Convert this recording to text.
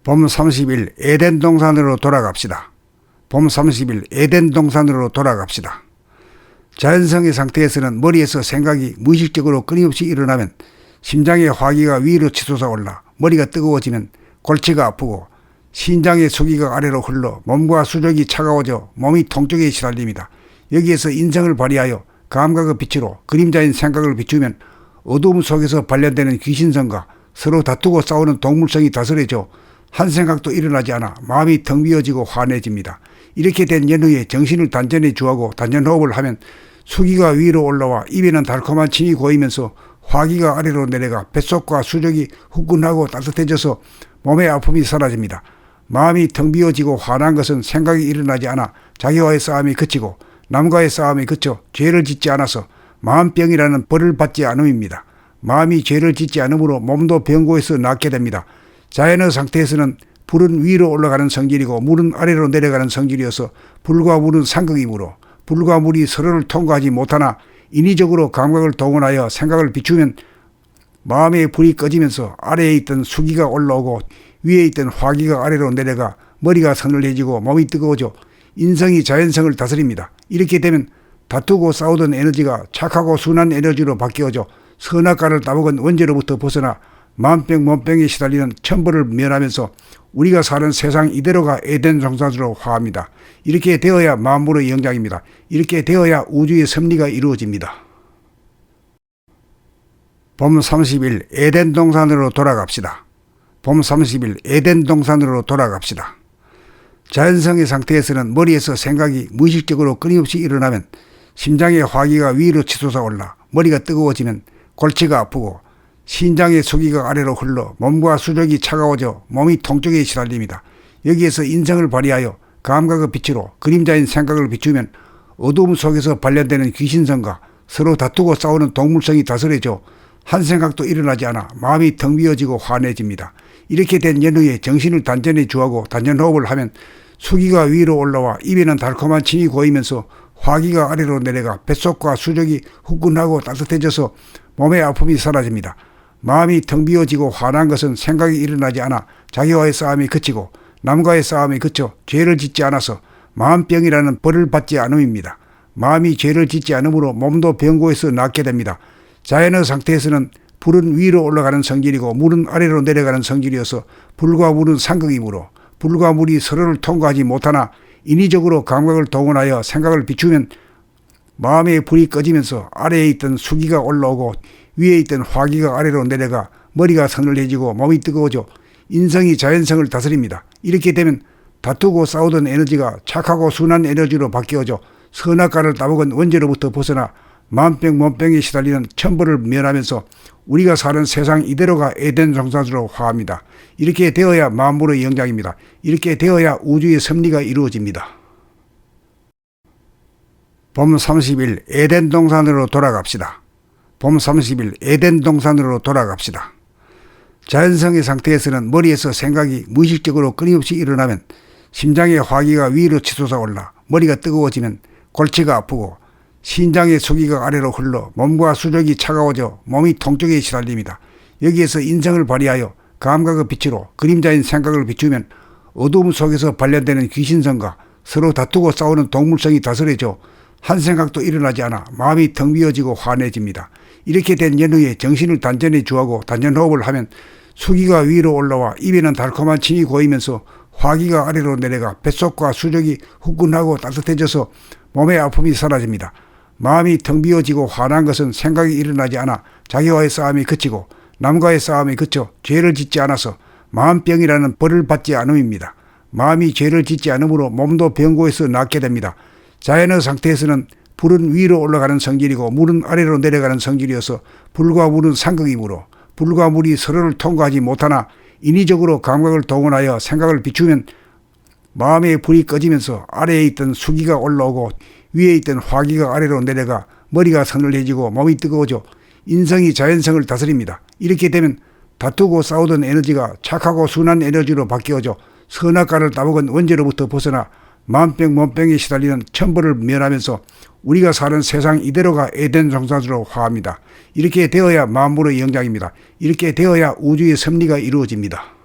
봄 30일 에덴 동산으로 돌아갑시다. 봄 30일 에덴 동산으로 돌아갑시다. 자연성의 상태에서는 머리에서 생각이 무의식적으로 끊임없이 일어나면 심장의 화기가 위로 치솟아 올라 머리가 뜨거워지면 골치가 아프고 신장의 수기가 아래로 흘러 몸과 수족이 차가워져 몸이 통증에 시달립니다. 여기에서 인성을 발휘하여 감각의 빛으로 그림자인 생각을 비추면 어두움 속에서 발현되는 귀신성과 서로 다투고 싸우는 동물성이 다스려져 한 생각도 일어나지 않아 마음이 텅 비어지고 환해집니다. 이렇게 된 연후에 정신을 단전에 주하고 단전호흡을 하면 수기가 위로 올라와 입에는 달콤한 침이 고이면서 화기가 아래로 내려가 뱃속과 수족이 후끈하고 따뜻해져서 몸의 아픔이 사라집니다. 마음이 텅 비어지고 환한 것은 생각이 일어나지 않아 자기와의 싸움이 그치고 남과의 싸움이 그쳐 죄를 짓지 않아서 마음병이라는 벌을 받지 않음입니다. 마음이 죄를 짓지 않으므로 몸도 병고에서 낫게 됩니다. 자연의 상태에서는 불은 위로 올라가는 성질이고 물은 아래로 내려가는 성질이어서 불과 물은 상극이므로 불과 물이 서로를 통과하지 못하나 인위적으로 감각을 동원하여 생각을 비추면 마음의 불이 꺼지면서 아래에 있던 수기가 올라오고 위에 있던 화기가 아래로 내려가 머리가 서늘해지고 몸이 뜨거워져 인성이 자연성을 다스립니다. 이렇게 되면 다투고 싸우던 에너지가 착하고 순한 에너지로 바뀌어져 선악과를 따먹은 원죄로부터 벗어나 만병 몸병에 시달리는 천벌을 면하면서 우리가 사는 세상 이대로가 에덴 동산으로 화합니다. 이렇게 되어야 만물의 영장입니다. 이렇게 되어야 우주의 섭리가 이루어집니다. 봄 30일 에덴 동산으로 돌아갑시다. 봄 30일 에덴 동산으로 돌아갑시다. 자연성의 상태에서는 머리에서 생각이 무의식적으로 끊임없이 일어나면 심장의 화기가 위로 치솟아 올라 머리가 뜨거워지면 골치가 아프고 신장의 수기가 아래로 흘러 몸과 수족이 차가워져 몸이 통증에 시달립니다. 여기에서 인성을 발휘하여 감각의 빛으로 그림자인 생각을 비추면 어두움 속에서 발현되는 귀신성과 서로 다투고 싸우는 동물성이 다스려져 한 생각도 일어나지 않아 마음이 텅 비어지고 환해집니다. 이렇게 된 연후에 정신을 단전에 주하고 단전호흡을 하면 수기가 위로 올라와 입에는 달콤한 침이 고이면서 화기가 아래로 내려가 뱃속과 수족이 후끈하고 따뜻해져서 몸의 아픔이 사라집니다. 마음이 텅 비어지고 환한 것은 생각이 일어나지 않아 자기와의 싸움이 그치고 남과의 싸움이 그쳐 죄를 짓지 않아서 마음병이라는 벌을 받지 않음입니다. 마음이 죄를 짓지 않으므로 몸도 병고에서 낫게 됩니다. 자연의 상태에서는 불은 위로 올라가는 성질이고 물은 아래로 내려가는 성질이어서 불과 물은 상극이므로 불과 물이 서로를 통과하지 못하나 인위적으로 감각을 동원하여 생각을 비추면 마음의 불이 꺼지면서 아래에 있던 수기가 올라오고 위에 있던 화기가 아래로 내려가 머리가 서늘해지고 몸이 뜨거워져 인성이 자연성을 다스립니다. 이렇게 되면 다투고 싸우던 에너지가 착하고 순한 에너지로 바뀌어져 선악과를 따먹은 원죄로부터 벗어나 만병 몸병에 시달리는 천벌을 면하면서 우리가 사는 세상 이대로가 에덴 동산으로 화합니다. 이렇게 되어야 만물의 영장입니다. 이렇게 되어야 우주의 섭리가 이루어집니다. 봄 30일 에덴 동산으로 돌아갑시다. 봄 30일 에덴 동산으로 돌아갑시다. 자연성의 상태에서는 머리에서 생각이 무의식적으로 끊임없이 일어나면 심장의 화기가 위로 치솟아 올라 머리가 뜨거워지면 골치가 아프고 신장의 수기가 아래로 흘러 몸과 수족이 차가워져 몸이 통증에 시달립니다. 여기에서 인성을 발휘하여 감각의 빛으로 그림자인 생각을 비추면 어두움 속에서 발현되는 귀신성과 서로 다투고 싸우는 동물성이 다스려져 한 생각도 일어나지 않아 마음이 텅 비어지고 환해집니다. 이렇게 된 연후에 정신을 단전에 주하고 단전호흡을 하면 수기가 위로 올라와 입에는 달콤한 침이 고이면서 화기가 아래로 내려가 뱃속과 수족이 후끈하고 따뜻해져서 몸의 아픔이 사라집니다. 마음이 텅 비어지고 환한 것은 생각이 일어나지 않아 자기와의 싸움이 그치고 남과의 싸움이 그쳐 죄를 짓지 않아서 마음병이라는 벌을 받지 않음입니다. 마음이 죄를 짓지 않으므로 몸도 병고에서 낫게 됩니다. 자연의 상태에서는 불은 위로 올라가는 성질이고 물은 아래로 내려가는 성질이어서 불과 물은 상극이므로 불과 물이 서로를 통과하지 못하나 인위적으로 감각을 동원하여 생각을 비추면 마음의 불이 꺼지면서 아래에 있던 수기가 올라오고 위에 있던 화기가 아래로 내려가 머리가 서늘해지고 몸이 뜨거워져 인성이 자연성을 다스립니다. 이렇게 되면 다투고 싸우던 에너지가 착하고 순한 에너지로 바뀌어져 선악과를 따먹은 원죄로부터 벗어나 만병 몸병에 시달리는 천벌을 면하면서 우리가 사는 세상 이대로가 에덴 동산으로 화합니다. 이렇게 되어야 만물의 영장입니다. 이렇게 되어야 우주의 섭리가 이루어집니다.